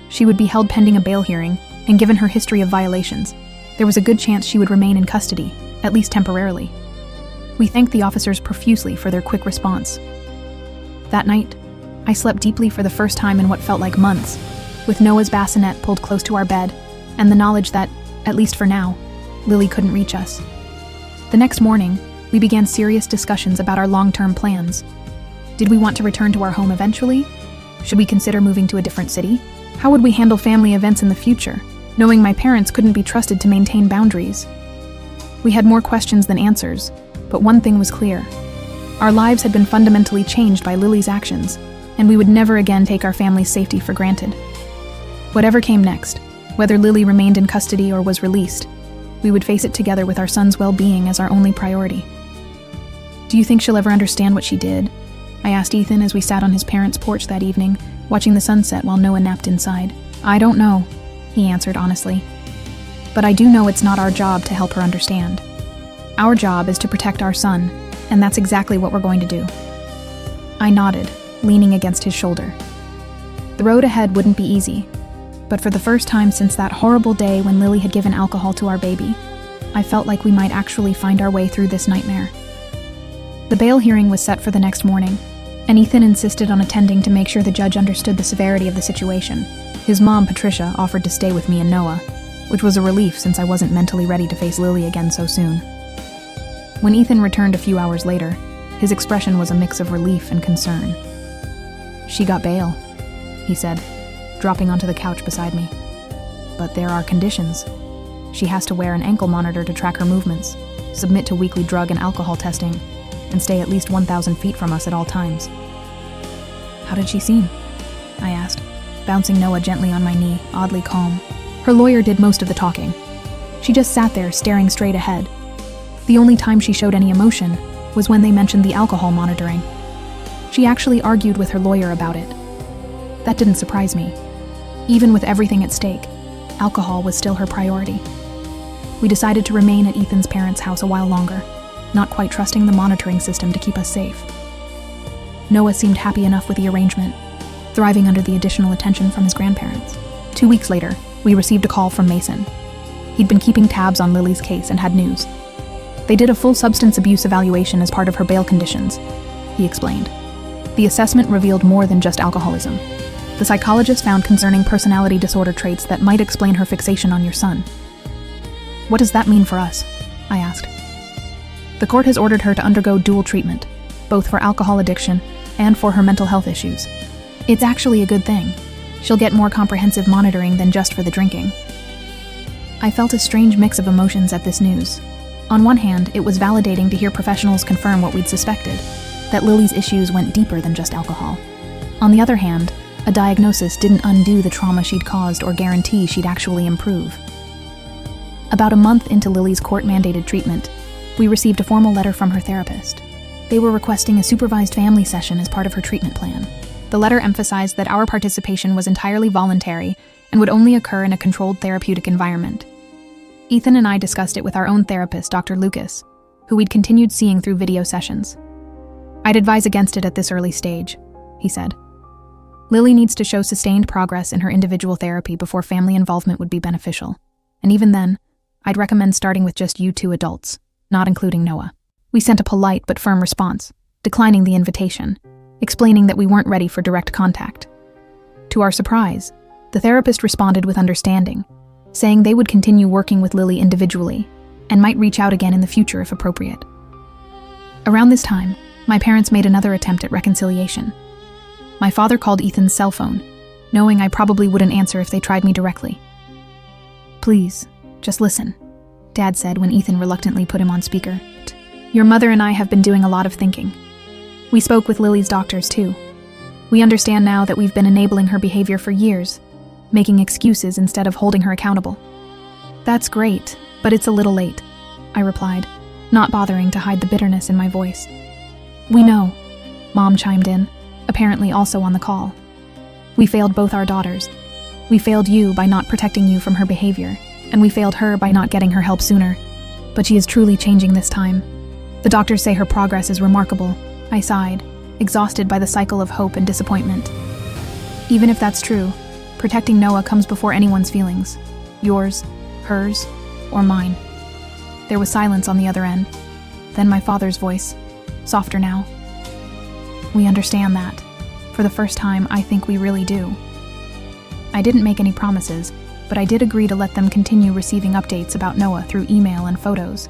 She would be held pending a bail hearing, and given her history of violations, there was a good chance she would remain in custody, at least temporarily. We thanked the officers profusely for their quick response. That night, I slept deeply for the first time in what felt like months, with Noah's bassinet pulled close to our bed, and the knowledge that, at least for now, Lily couldn't reach us. The next morning, we began serious discussions about our long-term plans. Did we want to return to our home eventually? Should we consider moving to a different city? How would we handle family events in the future, knowing my parents couldn't be trusted to maintain boundaries? We had more questions than answers, but one thing was clear. Our lives had been fundamentally changed by Lily's actions, and we would never again take our family's safety for granted. Whatever came next, whether Lily remained in custody or was released, we would face it together with our son's well-being as our only priority. "Do you think she'll ever understand what she did?" I asked Ethan as we sat on his parents' porch that evening, watching the sunset while Noah napped inside. "I don't know," he answered honestly. "But I do know it's not our job to help her understand. Our job is to protect our son, and that's exactly what we're going to do." I nodded, leaning against his shoulder. The road ahead wouldn't be easy, but for the first time since that horrible day when Lily had given alcohol to our baby, I felt like we might actually find our way through this nightmare. The bail hearing was set for the next morning, and Ethan insisted on attending to make sure the judge understood the severity of the situation. His mom, Patricia, offered to stay with me and Noah, which was a relief since I wasn't mentally ready to face Lily again so soon. When Ethan returned a few hours later, his expression was a mix of relief and concern. "She got bail," he said, dropping onto the couch beside me. "But there are conditions. She has to wear an ankle monitor to track her movements, submit to weekly drug and alcohol testing, and stay at least 1,000 feet from us at all times." "How did she seem?" I asked, bouncing Noah gently on my knee, oddly calm. Her lawyer did most of the talking. She just sat there staring straight ahead. The only time she showed any emotion was when they mentioned the alcohol monitoring. She actually argued with her lawyer about it. That didn't surprise me. Even with everything at stake, alcohol was still her priority. We decided to remain at Ethan's parents' house a while longer, not quite trusting the monitoring system to keep us safe. Noah seemed happy enough with the arrangement, thriving under the additional attention from his grandparents. 2 weeks later, we received a call from Mason. He'd been keeping tabs on Lily's case and had news. They did a full substance abuse evaluation as part of her bail conditions, he explained. The assessment revealed more than just alcoholism. The psychologist found concerning personality disorder traits that might explain her fixation on your son. What does that mean for us? I asked. The court has ordered her to undergo dual treatment, both for alcohol addiction and for her mental health issues. It's actually a good thing. She'll get more comprehensive monitoring than just for the drinking. I felt a strange mix of emotions at this news. On one hand, it was validating to hear professionals confirm what we'd suspected, that Lily's issues went deeper than just alcohol. On the other hand, a diagnosis didn't undo the trauma she'd caused or guarantee she'd actually improve. About a month into Lily's court-mandated treatment, we received a formal letter from her therapist. They were requesting a supervised family session as part of her treatment plan. The letter emphasized that our participation was entirely voluntary and would only occur in a controlled therapeutic environment. Ethan and I discussed it with our own therapist, Dr. Lucas, who we'd continued seeing through video sessions. I'd advise against it at this early stage, he said. Lily needs to show sustained progress in her individual therapy before family involvement would be beneficial. And even then, I'd recommend starting with just you two adults, not including Noah. We sent a polite but firm response, declining the invitation, explaining that we weren't ready for direct contact. To our surprise, the therapist responded with understanding, saying they would continue working with Lily individually and might reach out again in the future if appropriate. Around this time, my parents made another attempt at reconciliation. My father called Ethan's cell phone, knowing I probably wouldn't answer if they tried me directly. "Please, just listen," Dad said when Ethan reluctantly put him on speaker. "Your mother and I have been doing a lot of thinking. We spoke with Lily's doctors too. We understand now that we've been enabling her behavior for years, making excuses instead of holding her accountable." "That's great, but it's a little late," I replied, not bothering to hide the bitterness in my voice. "We know," Mom chimed in, apparently also on the call. "We failed both our daughters. We failed you by not protecting you from her behavior, and we failed her by not getting her help sooner. But she is truly changing this time. The doctors say her progress is remarkable," I sighed, exhausted by the cycle of hope and disappointment. "Even if that's true, protecting Noah comes before anyone's feelings. Yours, hers, or mine." There was silence on the other end. Then my father's voice, softer now. "We understand that. For the first time, I think we really do." I didn't make any promises, but I did agree to let them continue receiving updates about Noah through email and photos.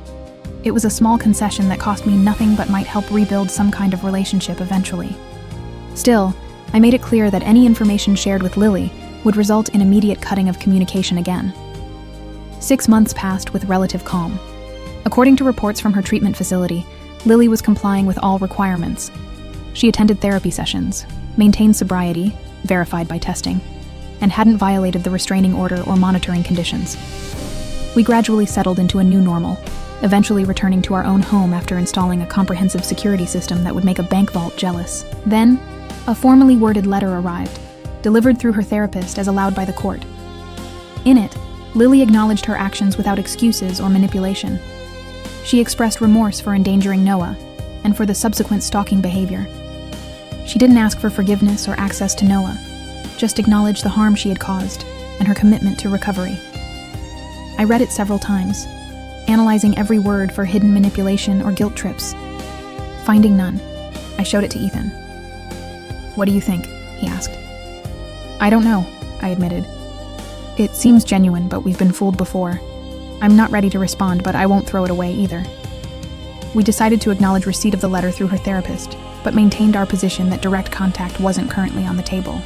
It was a small concession that cost me nothing but might help rebuild some kind of relationship eventually. Still, I made it clear that any information shared with Lily would result in immediate cutting of communication again. 6 months passed with relative calm. According to reports from her treatment facility, Lily was complying with all requirements. She attended therapy sessions, maintained sobriety, verified by testing, and hadn't violated the restraining order or monitoring conditions. We gradually settled into a new normal, eventually returning to our own home after installing a comprehensive security system that would make a bank vault jealous. Then, a formally worded letter arrived, delivered through her therapist as allowed by the court. In it, Lily acknowledged her actions without excuses or manipulation. She expressed remorse for endangering Noah and for the subsequent stalking behavior. She didn't ask for forgiveness or access to Noah, just acknowledged the harm she had caused and her commitment to recovery. I read it several times, analyzing every word for hidden manipulation or guilt trips. Finding none, I showed it to Ethan. "What do you think?" he asked. "I don't know," I admitted. "It seems genuine, but we've been fooled before. I'm not ready to respond, but I won't throw it away either." We decided to acknowledge receipt of the letter through her therapist, but maintained our position that direct contact wasn't currently on the table.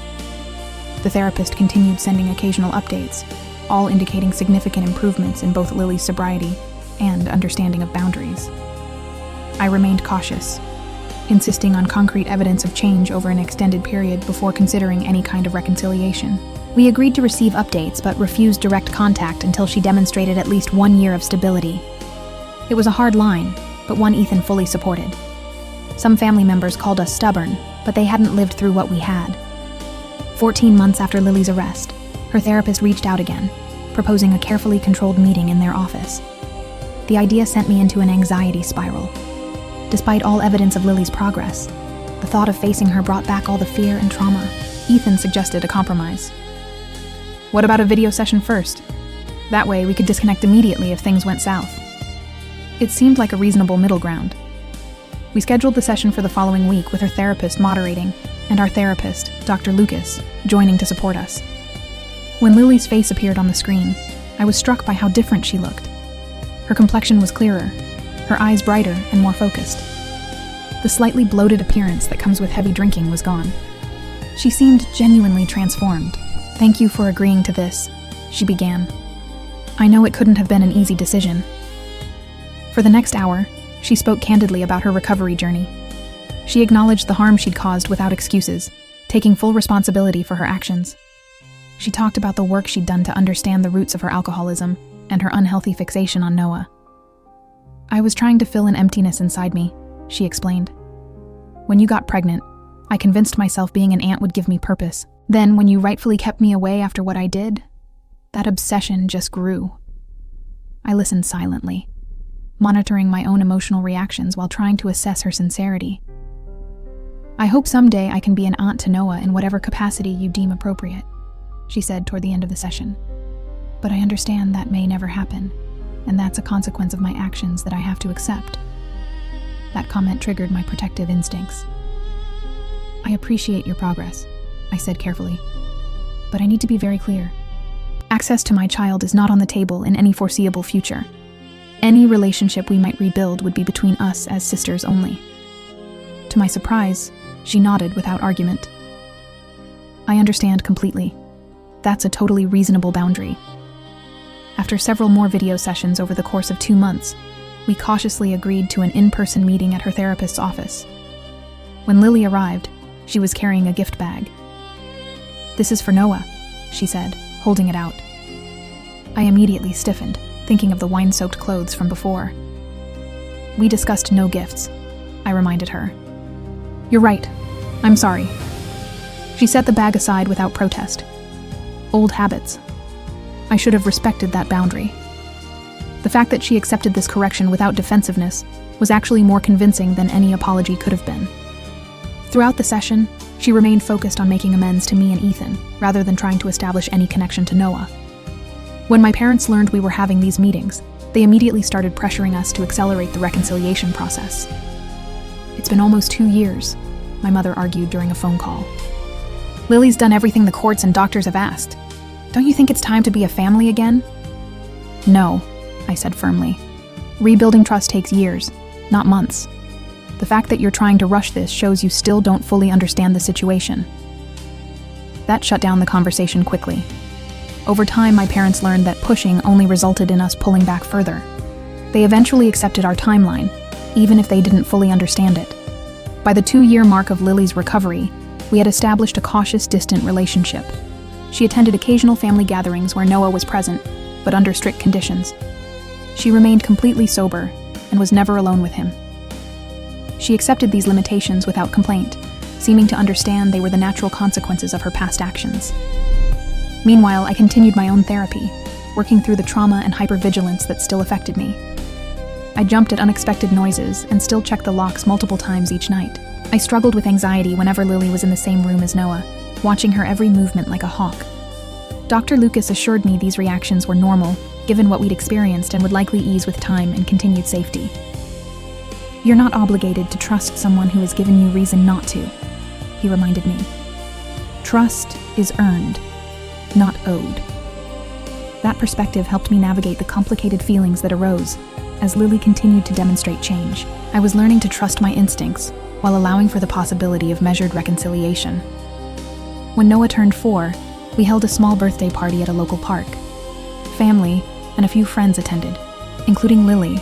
The therapist continued sending occasional updates, all indicating significant improvements in both Lily's sobriety and understanding of boundaries. I remained cautious, insisting on concrete evidence of change over an extended period before considering any kind of reconciliation. We agreed to receive updates but refused direct contact until she demonstrated at least 1 year of stability. It was a hard line, but one Ethan fully supported. Some family members called us stubborn, but they hadn't lived through what we had. 14 months after Lily's arrest, her therapist reached out again, proposing a carefully controlled meeting in their office. The idea sent me into an anxiety spiral. Despite all evidence of Lily's progress, the thought of facing her brought back all the fear and trauma. Ethan suggested a compromise. What about a video session first? That way we could disconnect immediately if things went south. It seemed like a reasonable middle ground. We scheduled the session for the following week with her therapist moderating and our therapist, Dr. Lucas, joining to support us. When Lily's face appeared on the screen, I was struck by how different she looked. Her complexion was clearer, her eyes brighter and more focused. The slightly bloated appearance that comes with heavy drinking was gone. She seemed genuinely transformed. "Thank you for agreeing to this," she began. "I know it couldn't have been an easy decision." For the next hour, she spoke candidly about her recovery journey. She acknowledged the harm she'd caused without excuses, taking full responsibility for her actions. She talked about the work she'd done to understand the roots of her alcoholism and her unhealthy fixation on Noah. "I was trying to fill an emptiness inside me," she explained. "When you got pregnant, I convinced myself being an aunt would give me purpose. Then, when you rightfully kept me away after what I did, that obsession just grew." I listened silently, monitoring my own emotional reactions while trying to assess her sincerity. "I hope someday I can be an aunt to Noah in whatever capacity you deem appropriate," she said toward the end of the session. "But I understand that may never happen, and that's a consequence of my actions that I have to accept." That comment triggered my protective instincts. "I appreciate your progress," I said carefully, "but I need to be very clear. Access to my child is not on the table in any foreseeable future. Any relationship we might rebuild would be between us as sisters only." To my surprise, she nodded without argument. "I understand completely. That's a totally reasonable boundary." After several more video sessions over the course of 2 months, we cautiously agreed to an in-person meeting at her therapist's office. When Lily arrived, she was carrying a gift bag. "This is for Noah," she said, holding it out. I immediately stiffened, thinking of the wine-soaked clothes from before. "We discussed no gifts," I reminded her. "You're right. I'm sorry." She set the bag aside without protest. Old habits. I should have respected that boundary. The fact that she accepted this correction without defensiveness was actually more convincing than any apology could have been. Throughout the session, she remained focused on making amends to me and Ethan, rather than trying to establish any connection to Noah. When my parents learned we were having these meetings, they immediately started pressuring us to accelerate the reconciliation process. "It's been almost 2 years, my mother argued during a phone call. "Lily's done everything the courts and doctors have asked. Don't you think it's time to be a family again?" "No," I said firmly. "Rebuilding trust takes years, not months. The fact that you're trying to rush this shows you still don't fully understand the situation." That shut down the conversation quickly. Over time, my parents learned that pushing only resulted in us pulling back further. They eventually accepted our timeline, even if they didn't fully understand it. By the 2-year mark of Lily's recovery, we had established a cautious, distant relationship. She attended occasional family gatherings where Noah was present, but under strict conditions. She remained completely sober and was never alone with him. She accepted these limitations without complaint, seeming to understand they were the natural consequences of her past actions. Meanwhile, I continued my own therapy, working through the trauma and hypervigilance that still affected me. I jumped at unexpected noises and still checked the locks multiple times each night. I struggled with anxiety whenever Lily was in the same room as Noah, watching her every movement like a hawk. Dr. Lucas assured me these reactions were normal, given what we'd experienced, and would likely ease with time and continued safety. "You're not obligated to trust someone who has given you reason not to," he reminded me. "Trust is earned, not owed." That perspective helped me navigate the complicated feelings that arose as Lily continued to demonstrate change. I was learning to trust my instincts while allowing for the possibility of measured reconciliation. When Noah turned 4, we held a small birthday party at a local park. Family and a few friends attended, including Lily,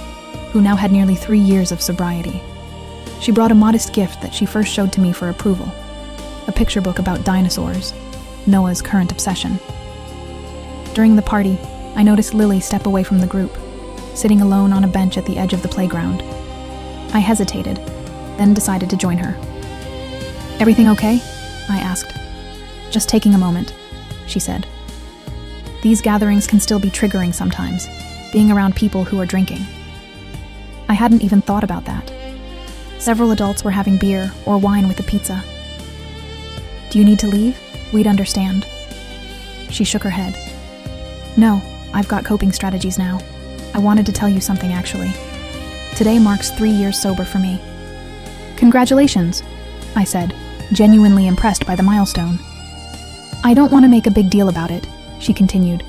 who now had nearly 3 years of sobriety. She brought a modest gift that she first showed to me for approval, a picture book about dinosaurs, Noah's current obsession. During the party, I noticed Lily step away from the group, sitting alone on a bench at the edge of the playground. I hesitated, then decided to join her. "Everything okay?" I asked. "Just taking a moment," she said. "These gatherings can still be triggering sometimes, being around people who are drinking." I hadn't even thought about that. Several adults were having beer or wine with the pizza. "Do you need to leave? We'd understand." She shook her head. No, I've got coping strategies now. I wanted to tell you something, actually. Today marks 3 years sober for me. Congratulations, I said, genuinely impressed by the milestone. I don't want to make a big deal about it, she continued.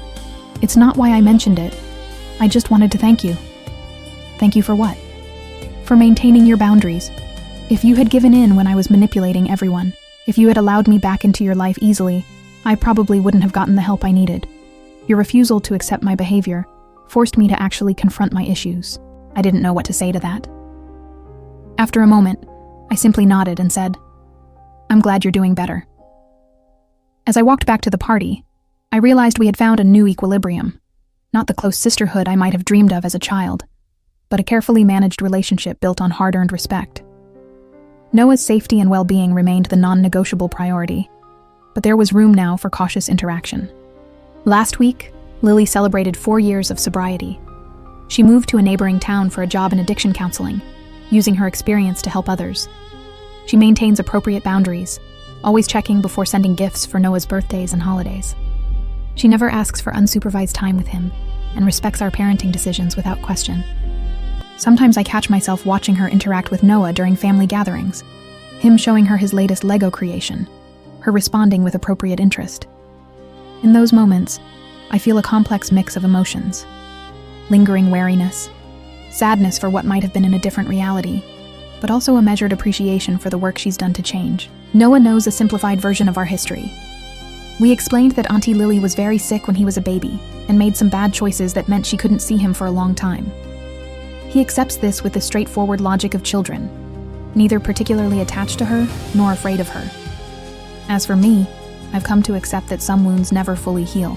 It's not why I mentioned it. I just wanted to thank you. Thank you for what? For maintaining your boundaries. If you had given in when I was manipulating everyone, if you had allowed me back into your life easily, I probably wouldn't have gotten the help I needed. Your refusal to accept my behavior forced me to actually confront my issues. I didn't know what to say to that. After a moment, I simply nodded and said, I'm glad you're doing better. As I walked back to the party, I realized we had found a new equilibrium. Not the close sisterhood I might have dreamed of as a child, but a carefully managed relationship built on hard-earned respect. Noah's safety and well-being remained the non-negotiable priority, but there was room now for cautious interaction. Last week, Lily celebrated 4 years of sobriety. She moved to a neighboring town for a job in addiction counseling, using her experience to help others. She maintains appropriate boundaries, always checking before sending gifts for Noah's birthdays and holidays. She never asks for unsupervised time with him and respects our parenting decisions without question. Sometimes I catch myself watching her interact with Noah during family gatherings, him showing her his latest Lego creation, her responding with appropriate interest. In those moments, I feel a complex mix of emotions. Lingering wariness, sadness for what might have been in a different reality, but also a measured appreciation for the work she's done to change. Noah knows a simplified version of our history. We explained that Auntie Lily was very sick when he was a baby and made some bad choices that meant she couldn't see him for a long time. He accepts this with the straightforward logic of children, neither particularly attached to her nor afraid of her. As for me, I've come to accept that some wounds never fully heal.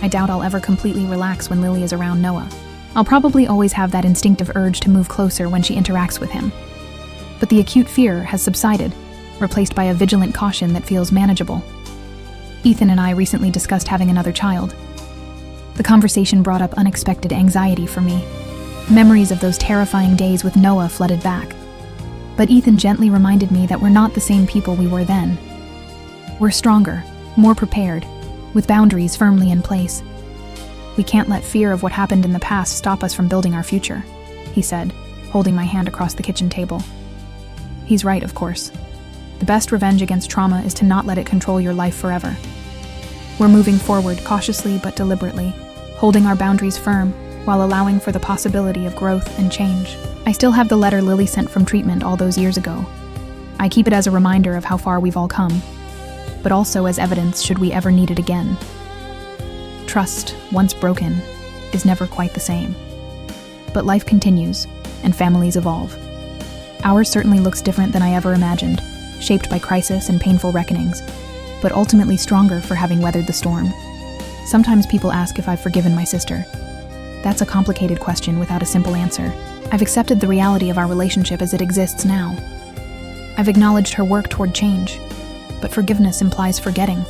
I doubt I'll ever completely relax when Lily is around Noah. I'll probably always have that instinctive urge to move closer when she interacts with him. But the acute fear has subsided, replaced by a vigilant caution that feels manageable. Ethan and I recently discussed having another child. The conversation brought up unexpected anxiety for me. Memories of those terrifying days with Noah flooded back. But Ethan gently reminded me that we're not the same people we were then. We're stronger, more prepared, with boundaries firmly in place. We can't let fear of what happened in the past stop us from building our future, he said, holding my hand across the kitchen table. He's right, of course. The best revenge against trauma is to not let it control your life forever. We're moving forward cautiously but deliberately, holding our boundaries firm while allowing for the possibility of growth and change. I still have the letter Lily sent from treatment all those years ago. I keep it as a reminder of how far we've all come, but also as evidence should we ever need it again. Trust, once broken, is never quite the same. But life continues, and families evolve. Ours certainly looks different than I ever imagined, shaped by crisis and painful reckonings, but ultimately stronger for having weathered the storm. Sometimes people ask if I've forgiven my sister. That's a complicated question without a simple answer. I've accepted the reality of our relationship as it exists now. I've acknowledged her work toward change, but forgiveness implies forgetting.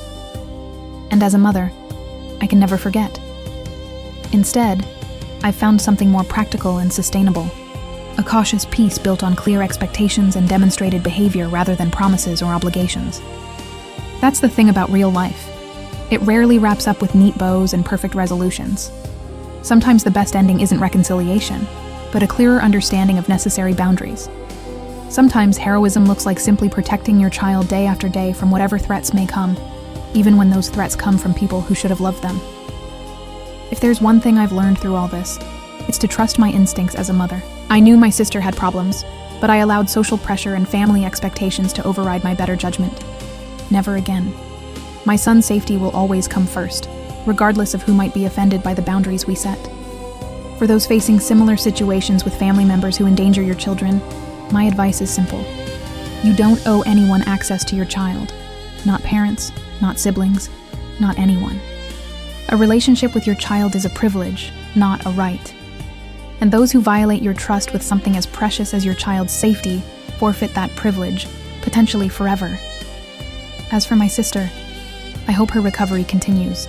And as a mother, I can never forget. Instead, I've found something more practical and sustainable. A cautious peace built on clear expectations and demonstrated behavior rather than promises or obligations. That's the thing about real life. It rarely wraps up with neat bows and perfect resolutions. Sometimes the best ending isn't reconciliation, but a clearer understanding of necessary boundaries. Sometimes heroism looks like simply protecting your child day after day from whatever threats may come, even when those threats come from people who should have loved them. If there's one thing I've learned through all this, it's to trust my instincts as a mother. I knew my sister had problems, but I allowed social pressure and family expectations to override my better judgment. Never again. My son's safety will always come first, regardless of who might be offended by the boundaries we set. For those facing similar situations with family members who endanger your children, my advice is simple. You don't owe anyone access to your child. Not parents, not siblings, not anyone. A relationship with your child is a privilege, not a right. And those who violate your trust with something as precious as your child's safety forfeit that privilege, potentially forever. As for my sister, I hope her recovery continues.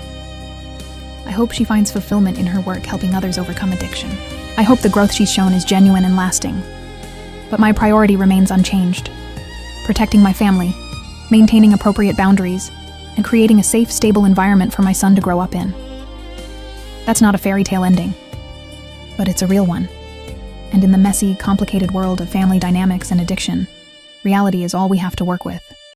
I hope she finds fulfillment in her work helping others overcome addiction. I hope the growth she's shown is genuine and lasting. But my priority remains unchanged. Protecting my family, maintaining appropriate boundaries, and creating a safe, stable environment for my son to grow up in. That's not a fairy tale ending, but it's a real one. And in the messy, complicated world of family dynamics and addiction, reality is all we have to work with.